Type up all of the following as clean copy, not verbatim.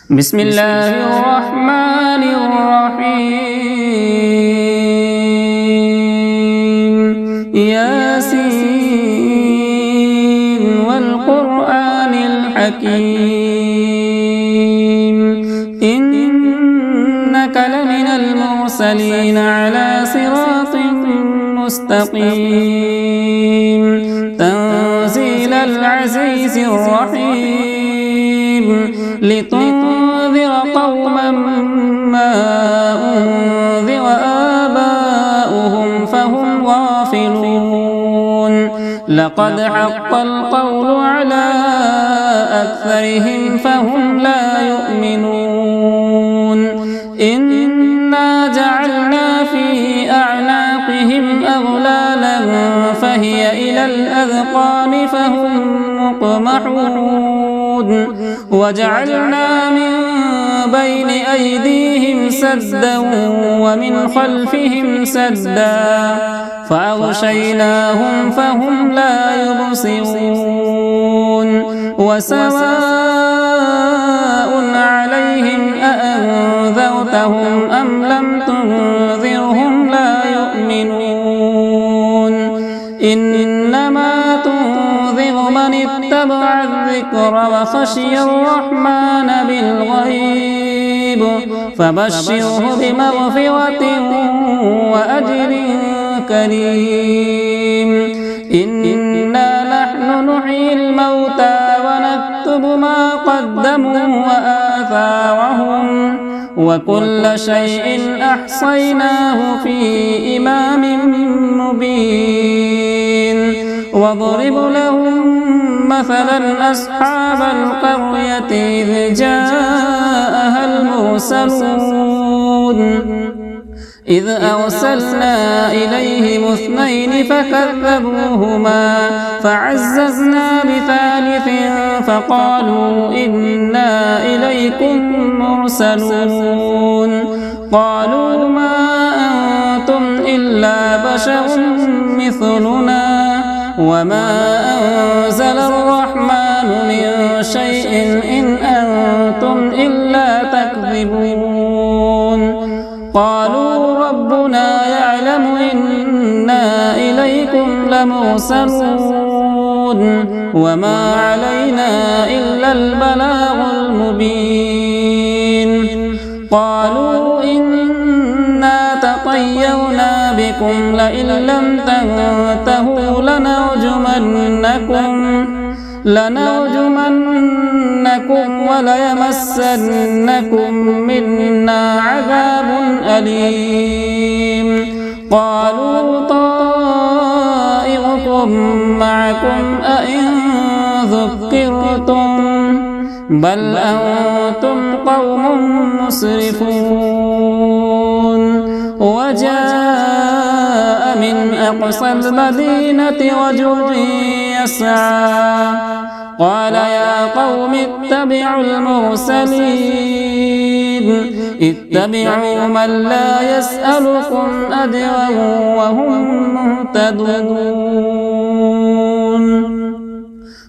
بسم الله الرحمن الرحيم ياسين والقرآن الحكيم إنك لمن المرسلين على صراط مستقيم تنزيل العزيز الرحيم لتنذر قوما ما أنذر آباؤهم فهم غافلون لقد حق القول على أكثرهم فهم لا يؤمنون إنا جعلنا في أعناقهم أغلالا فهي إلى الأذقان فهم مقمحون وجعلنا من بين أيديهم سدا ومن خلفهم سدا فأغشيناهم فهم لا يبصرون وسواء عليهم أأنذرتهم أم لم تنذرهم لا يؤمنون إنما تنذر من اتبع الذكر وخشي الرحمن بالغيب فبشره بمغفرة وأجر كريم إنا نحن نحيي الموتى ونكتب ما قدموا وآثارهم وكل شيء أحصيناه في إمام مبين واضرب لهم مثلا أصحاب القرية إذ جاءها المرسلون إذ أرسلنا إليهم اثنين فكذبوهما فعززنا بثالث فقالوا إنا إليكم مرسلون قالوا ما أنتم إلا بشر مثلنا وما أنزل الرحمن من شيء إن أنتم إلا تكذبون قالوا ربنا يعلم إنا إليكم لمرسلون وما علينا إلا البلاغ المبين قالوا إنا تطيرنا بكم لئن لم تنتهوا لنرجمنكم وليمسنكم منا عذاب أليم قالوا طائركم معكم أئن ذكرتم بل أنتم قوم مسرفون وجاء من أقصى المدينة رجل يسعى قال يا قوم اتبعوا المرسلين اتبعوا من لا يسألكم أجرا وهم مهتدون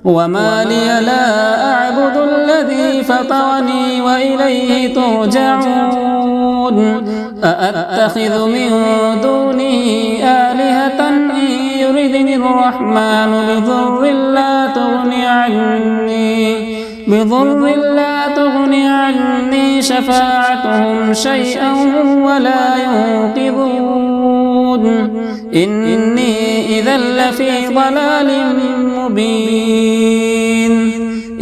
وما لي لا أعبد الذي فطرني وإليه ترجعون أأتخذ من دونه آلهة إن يردني الرحمن بضر لا تغني عني شفاعتهم شيئا ولا ينقذون إني إذا لفي ضلال مبين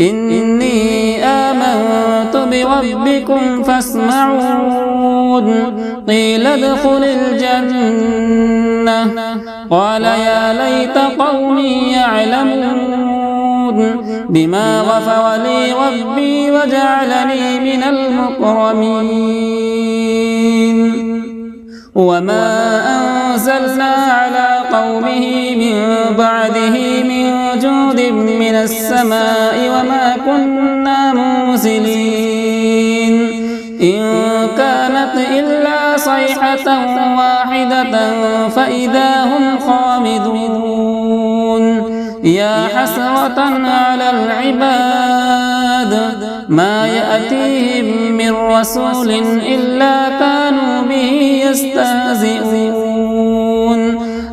إني آمنت بربكم فاسمعون قيل ادخل الجنة قال يا ليت قومي يعلمون بما غفر لي ربي وجعلني من المكرمين وما أنزلنا على قومه من بعده من جود من السماء وما كنا منزلين إن كانت إلا صيحة واحدة فإذا هم خامدون يا حسرة على العباد ما يأتيهم من رسول إلا كانوا به يستهزئون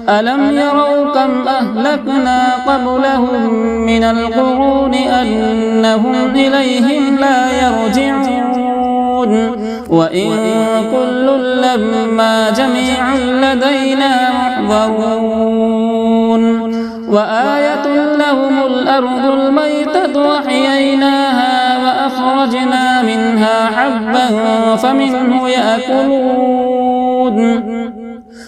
ألم يروا كم أهلكنا قبلهم من القرون أنهم إليهم لا يرجعون وإن كل لما جميع لدينا محضرون وآية لهم الأرض الميتة وأحييناها وأخرجنا منها حبا فمنه يأكلون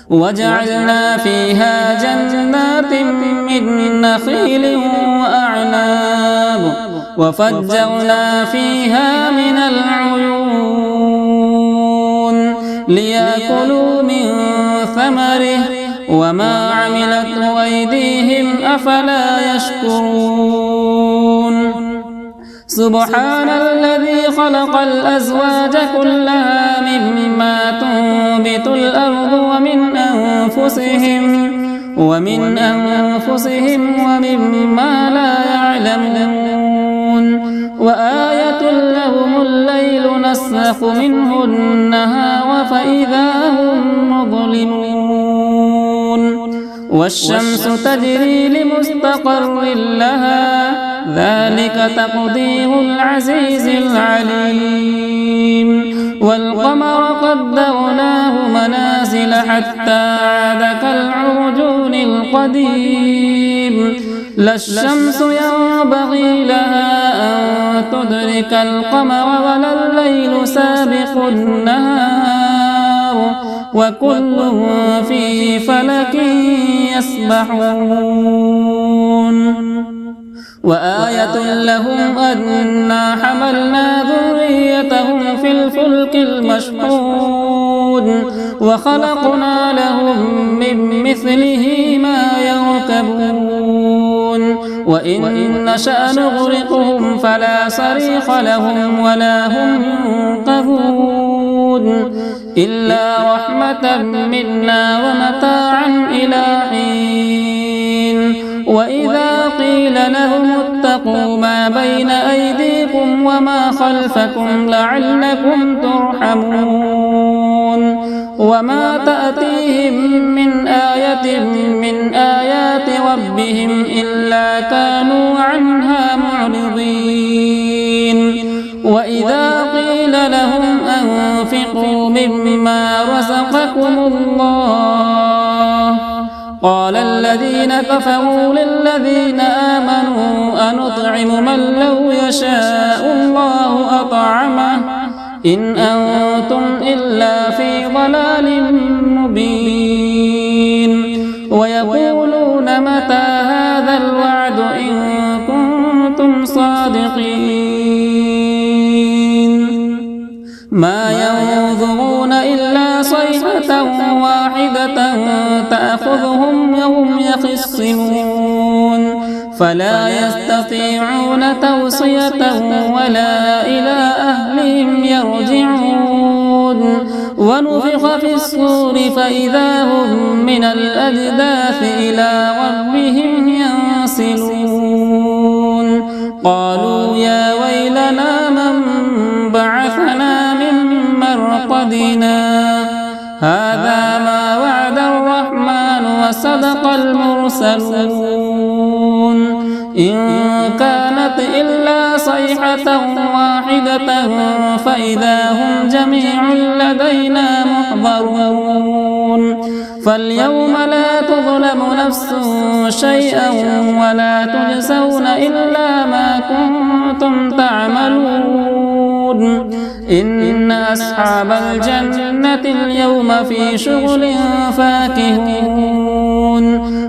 وجعلنا فيها جنات من نخيل وأعناب وفجرنا فيها من العيون ليأكلوا من ثمره وما عملته أيديهم أفلا يشكرون سبحان الذي خلق الأزواج كلها مما تنبت الأرض ومن أنفسهم ومما لا يعلمون وآية لهم الليل نسلخ منه النهار فإذا هم مظلمون والشمس تجري لمستقر لها ذلك تقدير العزيز العليم والقمر قدرناه منازل حتى عاد كالعرجون القديم لا الشمس ينبغي لها أن تدرك القمر ولا الليل سابق النهار وكل في فلك يسبحون وآية لهم أنا حملنا ذريتهم في الفلك المشحون وخلقنا لهم من مثله ما يركبون وإن نشأ نغرقهم فلا صريخ لهم ولا هم ينقذون إلا رحمة منا ومتاعا إلى حين وإذا قيل لهم اتقوا ما بين أيديكم وما خلفكم لعلكم ترحمون وما تأتيهم من آية من آيات ربهم إلا كانوا عنها معرضين وإذا قيل لهم أنفقوا مما رزقكم الله قال الذين كفروا للذين آمنوا أنطعم من لو يشاء الله أطعمه إن أنتم إلا في ضلال مبين ويقولون متى هذا الوعد إن كنتم صادقين ما ينظرون إلا صيحة واحدة تأخذهم وهم يخصمون فلا يستطيعون توصية ولا إلى أهلهم يرجعون ونفخ في الصور فإذا هم من الأجداث إلى ربهم ينسلون قالوا يا ويلنا من بعثنا من مرقدنا هذا ما وعد الرحمن وصدق المرسلون إن كانت إلا صيحة واحدة فإذا هم جميع لدينا محضرون فاليوم لا تظلم نفس شيئا ولا تجزون إلا ما كنتم تعملون إن أصحاب الجنة اليوم في شغل فاكهون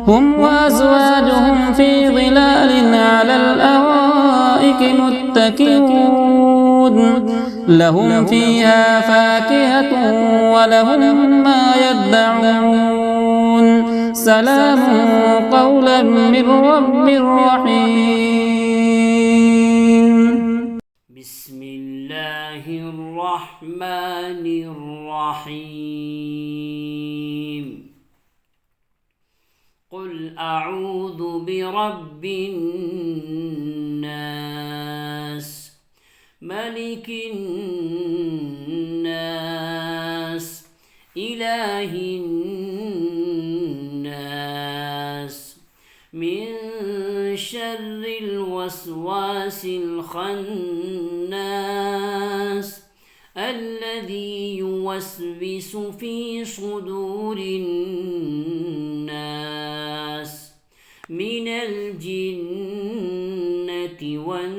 هم وأزواجهم في ظلال على الأرائك متكئون لهم فيها فاكهة ولهم ما يدعون سلام قولا من رب رحيم بسم الله الرحمن الرحيم قل أعوذ برب الناس ملك الناس إله الناس من شر الوسواس الخناس الذي يوسوس في صدور الناس من الجنة والناس.